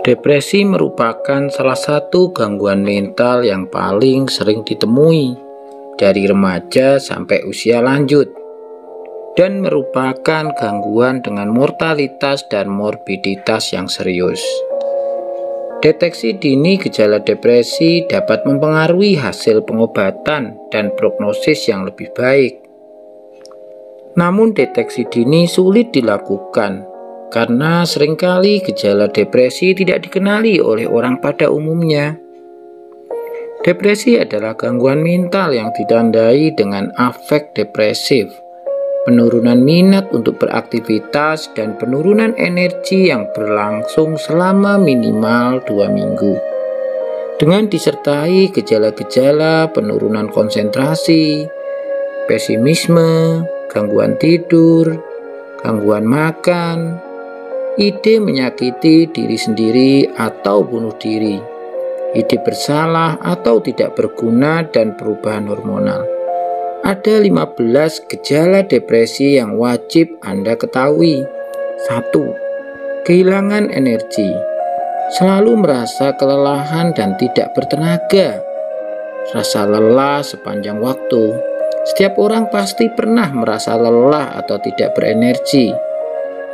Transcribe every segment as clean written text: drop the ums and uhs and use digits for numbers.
Depresi merupakan salah satu gangguan mental yang paling sering ditemui dari remaja sampai usia lanjut dan merupakan gangguan dengan mortalitas dan morbiditas yang serius. Deteksi dini gejala depresi dapat mempengaruhi hasil pengobatan dan prognosis yang lebih baik. Namun deteksi dini sulit dilakukan karena seringkali gejala depresi tidak dikenali oleh orang pada umumnya. Depresi adalah gangguan mental yang ditandai dengan afek depresif, penurunan minat untuk beraktivitas, dan penurunan energi yang berlangsung selama minimal 2 minggu. Dengan disertai gejala-gejala penurunan konsentrasi, pesimisme, gangguan tidur, gangguan makan, ide menyakiti diri sendiri atau bunuh diri, ide bersalah atau tidak berguna, dan perubahan hormonal. Ada 15 gejala depresi yang wajib Anda ketahui. 1. Kehilangan energi. Selalu merasa kelelahan dan tidak bertenaga. Rasa lelah sepanjang waktu. Setiap orang pasti pernah merasa lelah atau tidak berenergi.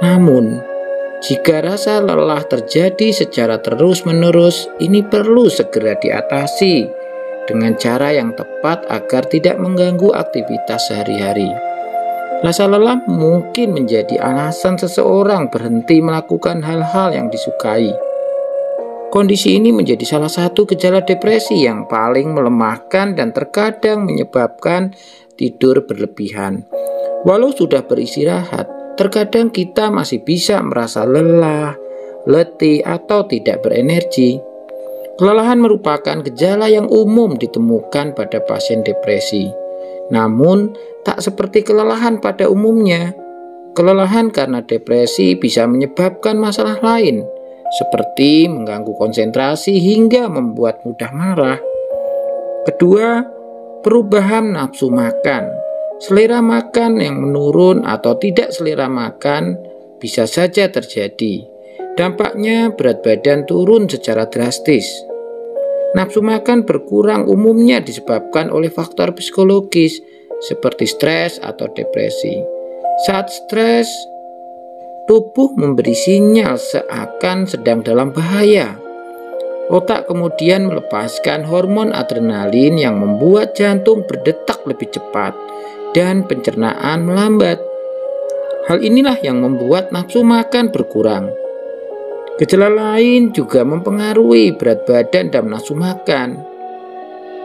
Namun, jika rasa lelah terjadi secara terus-menerus, ini perlu segera diatasi dengan cara yang tepat agar tidak mengganggu aktivitas sehari-hari. Rasa lelah mungkin menjadi alasan seseorang berhenti melakukan hal-hal yang disukai. Kondisi ini menjadi salah satu gejala depresi yang paling melemahkan dan terkadang menyebabkan tidur berlebihan. Walau sudah beristirahat, terkadang kita masih bisa merasa lelah, letih, atau tidak berenergi. Kelelahan merupakan gejala yang umum ditemukan pada pasien depresi. Namun, tak seperti kelelahan pada umumnya. Kelelahan karena depresi bisa menyebabkan masalah lain, seperti mengganggu konsentrasi hingga membuat mudah marah. Kedua, perubahan nafsu makan. Selera makan yang menurun atau tidak selera makan bisa saja terjadi. Dampaknya berat badan turun secara drastis. Nafsu makan berkurang umumnya disebabkan oleh faktor psikologis seperti stres atau depresi. Saat stres, tubuh memberi sinyal seakan sedang dalam bahaya. Otak kemudian melepaskan hormon adrenalin yang membuat jantung berdetak lebih cepat dan pencernaan melambat. Hal inilah yang membuat nafsu makan berkurang. Gejala lain juga mempengaruhi berat badan dan nafsu makan.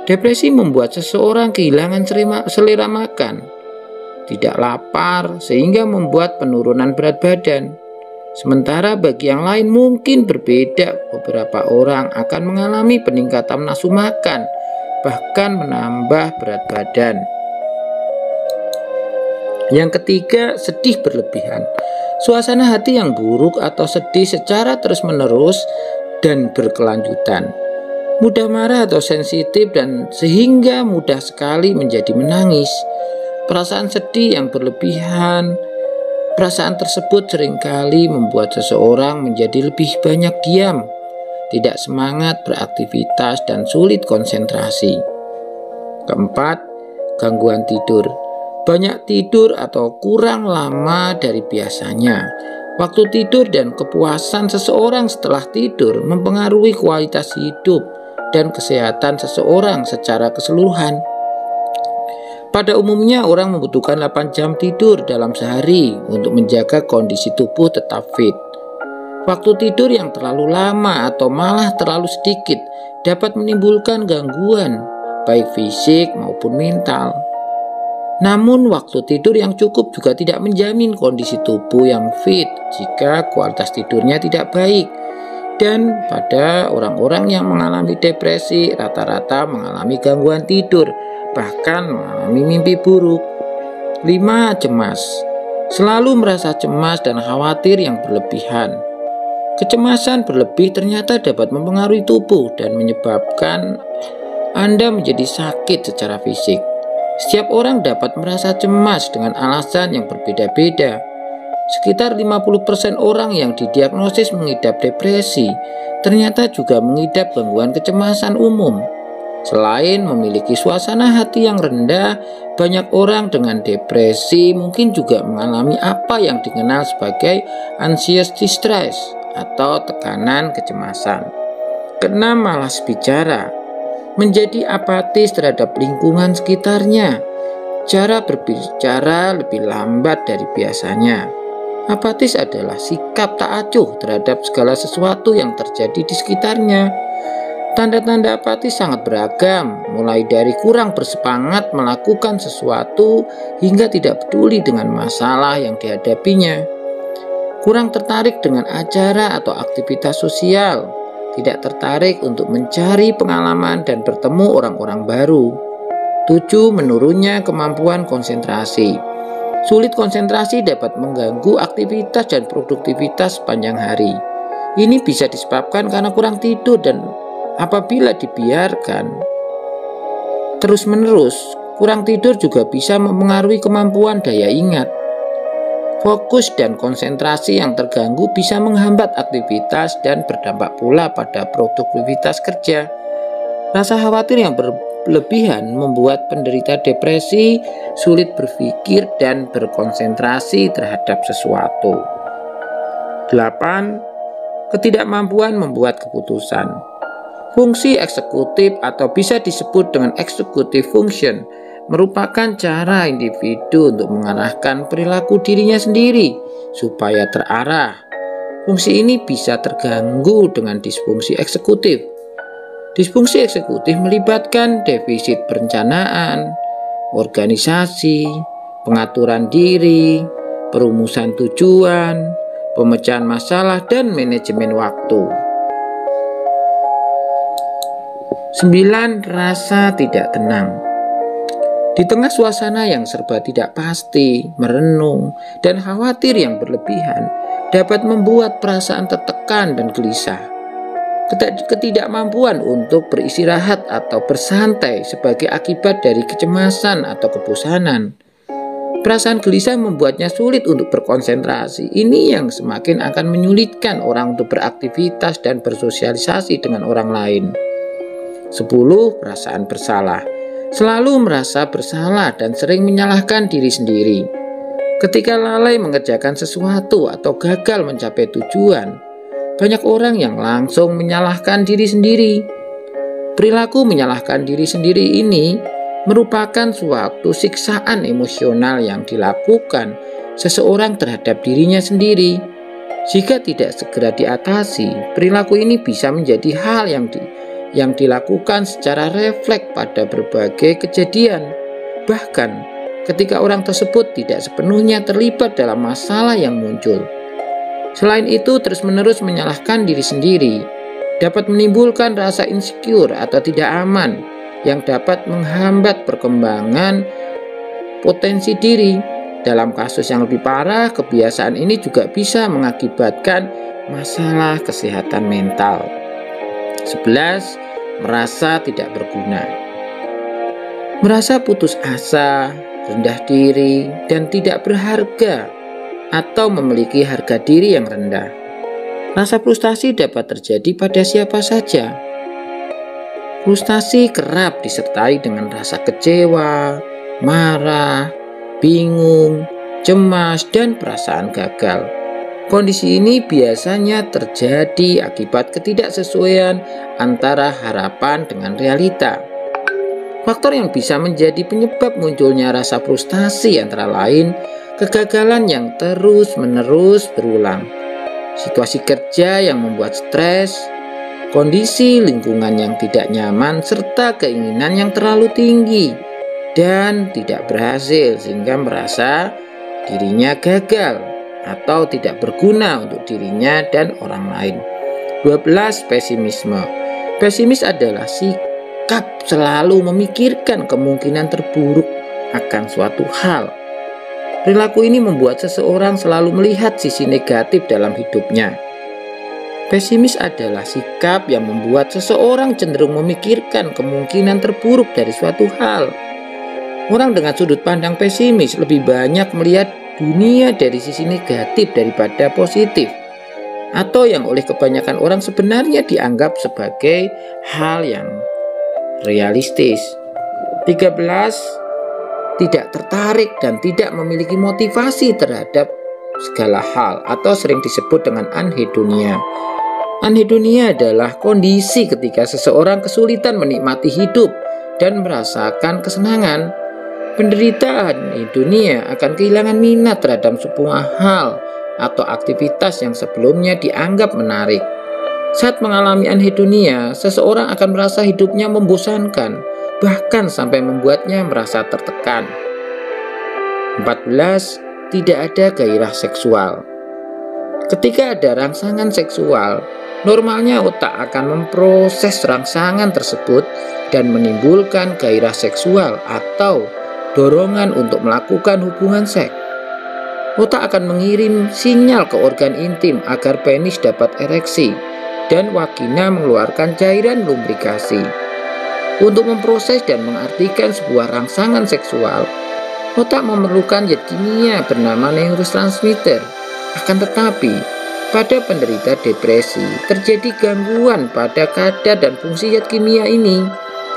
Depresi membuat seseorang kehilangan selera makan, tidak lapar, sehingga membuat penurunan berat badan. Sementara bagi yang lain mungkin berbeda, beberapa orang akan mengalami peningkatan nafsu makan, bahkan menambah berat badan. Yang ketiga, sedih berlebihan. Suasana hati yang buruk atau sedih secara terus-menerus dan berkelanjutan. Mudah marah atau sensitif dan sehingga mudah sekali menjadi menangis. Perasaan sedih yang berlebihan. Perasaan tersebut seringkali membuat seseorang menjadi lebih banyak diam, tidak semangat beraktivitas, dan sulit konsentrasi. Keempat, gangguan tidur. Banyak tidur atau kurang lama dari biasanya. Waktu tidur dan kepuasan seseorang setelah tidur mempengaruhi kualitas hidup dan kesehatan seseorang secara keseluruhan. Pada umumnya orang membutuhkan 8 jam tidur dalam sehari untuk menjaga kondisi tubuh tetap fit. Waktu tidur yang terlalu lama atau malah terlalu sedikit dapat menimbulkan gangguan baik fisik maupun mental. Namun waktu tidur yang cukup juga tidak menjamin kondisi tubuh yang fit jika kualitas tidurnya tidak baik. Dan pada orang-orang yang mengalami depresi rata-rata mengalami gangguan tidur, bahkan mengalami mimpi buruk. 5. Cemas. Selalu merasa cemas dan khawatir yang berlebihan. Kecemasan berlebih ternyata dapat mempengaruhi tubuh dan menyebabkan Anda menjadi sakit secara fisik. Setiap orang dapat merasa cemas dengan alasan yang berbeda-beda. Sekitar 50% orang yang didiagnosis mengidap depresi ternyata juga mengidap gangguan kecemasan umum. Selain memiliki suasana hati yang rendah, banyak orang dengan depresi mungkin juga mengalami apa yang dikenal sebagai anxious distress atau tekanan kecemasan. Keenam, malas bicara, menjadi apatis terhadap lingkungan sekitarnya. Cara berbicara lebih lambat dari biasanya. Apatis adalah sikap tak acuh terhadap segala sesuatu yang terjadi di sekitarnya. Tanda-tanda apatis sangat beragam, mulai dari kurang bersemangat melakukan sesuatu hingga tidak peduli dengan masalah yang dihadapinya. Kurang tertarik dengan acara atau aktivitas sosial, tidak tertarik untuk mencari pengalaman dan bertemu orang-orang baru. 7. Menurunnya kemampuan konsentrasi. Sulit konsentrasi dapat mengganggu aktivitas dan produktivitas sepanjang hari. Ini bisa disebabkan karena kurang tidur dan apabila dibiarkan terus-menerus, kurang tidur juga bisa mempengaruhi kemampuan daya ingat. Fokus dan konsentrasi yang terganggu bisa menghambat aktivitas dan berdampak pula pada produktivitas kerja. Rasa khawatir yang berlebihan membuat penderita depresi sulit berpikir dan berkonsentrasi terhadap sesuatu. 8. Ketidakmampuan membuat keputusan. Fungsi eksekutif atau bisa disebut dengan executive function merupakan cara individu untuk mengarahkan perilaku dirinya sendiri supaya terarah. Fungsi ini bisa terganggu dengan disfungsi eksekutif. Disfungsi eksekutif melibatkan defisit perencanaan, organisasi, pengaturan diri, perumusan tujuan, pemecahan masalah, dan manajemen waktu. 9. Rasa tidak tenang. Di tengah suasana yang serba tidak pasti, merenung, dan khawatir yang berlebihan dapat membuat perasaan tertekan dan gelisah. Ketidakmampuan untuk beristirahat atau bersantai sebagai akibat dari kecemasan atau kebosanan. Perasaan gelisah membuatnya sulit untuk berkonsentrasi. Ini yang semakin akan menyulitkan orang untuk beraktivitas dan bersosialisasi dengan orang lain. 10. Perasaan bersalah. Selalu merasa bersalah dan sering menyalahkan diri sendiri. Ketika lalai mengerjakan sesuatu atau gagal mencapai tujuan, banyak orang yang langsung menyalahkan diri sendiri. Perilaku menyalahkan diri sendiri ini merupakan suatu siksaan emosional yang dilakukan seseorang terhadap dirinya sendiri. Jika tidak segera diatasi, perilaku ini bisa menjadi hal yang dilakukan secara refleks pada berbagai kejadian. Bahkan ketika orang tersebut tidak sepenuhnya terlibat dalam masalah yang muncul. Selain itu, terus-menerus menyalahkan diri sendiri dapat menimbulkan rasa insecure atau tidak aman yang dapat menghambat perkembangan potensi diri. Dalam kasus yang lebih parah, kebiasaan ini juga bisa mengakibatkan masalah kesehatan mental. 11. Merasa tidak berguna. Merasa putus asa, rendah diri, dan tidak berharga atau memiliki harga diri yang rendah. Rasa frustasi dapat terjadi pada siapa saja. Frustasi kerap disertai dengan rasa kecewa, marah, bingung, cemas, dan perasaan gagal. Kondisi ini biasanya terjadi akibat ketidaksesuaian antara harapan dengan realita. Faktor yang bisa menjadi penyebab munculnya rasa frustasi antara lain kegagalan yang terus-menerus berulang, situasi kerja yang membuat stres, kondisi lingkungan yang tidak nyaman, serta keinginan yang terlalu tinggi dan tidak berhasil sehingga merasa dirinya gagal atau tidak berguna untuk dirinya dan orang lain. 12. Pesimisme. Pesimis adalah sikap selalu memikirkan kemungkinan terburuk akan suatu hal. Perilaku ini membuat seseorang selalu melihat sisi negatif dalam hidupnya. Pesimis adalah sikap yang membuat seseorang cenderung memikirkan kemungkinan terburuk dari suatu hal. Orang dengan sudut pandang pesimis lebih banyak melihat dunia dari sisi negatif daripada positif. atau yang oleh kebanyakan orang sebenarnya dianggap sebagai hal yang realistis. 13. Tidak tertarik dan tidak memiliki motivasi terhadap segala hal atau sering disebut dengan anhedonia. Anhedonia adalah kondisi ketika seseorang kesulitan menikmati hidup dan merasakan kesenangan. Penderita anhedonia akan kehilangan minat terhadap sebuah hal atau aktivitas yang sebelumnya dianggap menarik. Saat mengalami anhedonia, seseorang akan merasa hidupnya membosankan, bahkan sampai membuatnya merasa tertekan. 14. Tidak ada gairah seksual. Ketika ada rangsangan seksual, normalnya otak akan memproses rangsangan tersebut dan menimbulkan gairah seksual atau dorongan untuk melakukan hubungan seks. Otak akan mengirim sinyal ke organ intim agar penis dapat ereksi dan vagina mengeluarkan cairan lubrikasi. Untuk memproses dan mengartikan sebuah rangsangan seksual, otak memerlukan zat kimia bernama neurotransmitter. Akan tetapi, pada penderita depresi terjadi gangguan pada kadar dan fungsi zat kimia ini.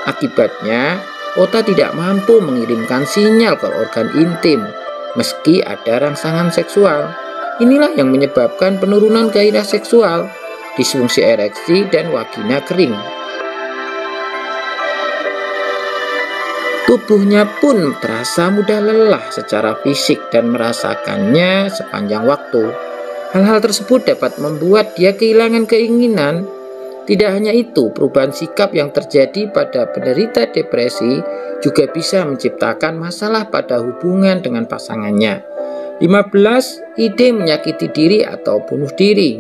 Akibatnya, otak tidak mampu mengirimkan sinyal ke organ intim meski ada rangsangan seksual. Inilah yang menyebabkan penurunan gairah seksual, disfungsi ereksi, dan vagina kering. Tubuhnya pun terasa mudah lelah secara fisik dan merasakannya sepanjang waktu. Hal-hal tersebut dapat membuat dia kehilangan keinginan. Tidak hanya itu, perubahan sikap yang terjadi pada penderita depresi juga bisa menciptakan masalah pada hubungan dengan pasangannya. 15. Ide menyakiti diri atau bunuh diri.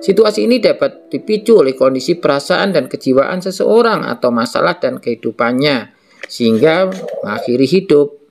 Situasi ini dapat dipicu oleh kondisi perasaan dan kejiwaan seseorang atau masalah dan kehidupannya, sehingga mengakhiri hidup.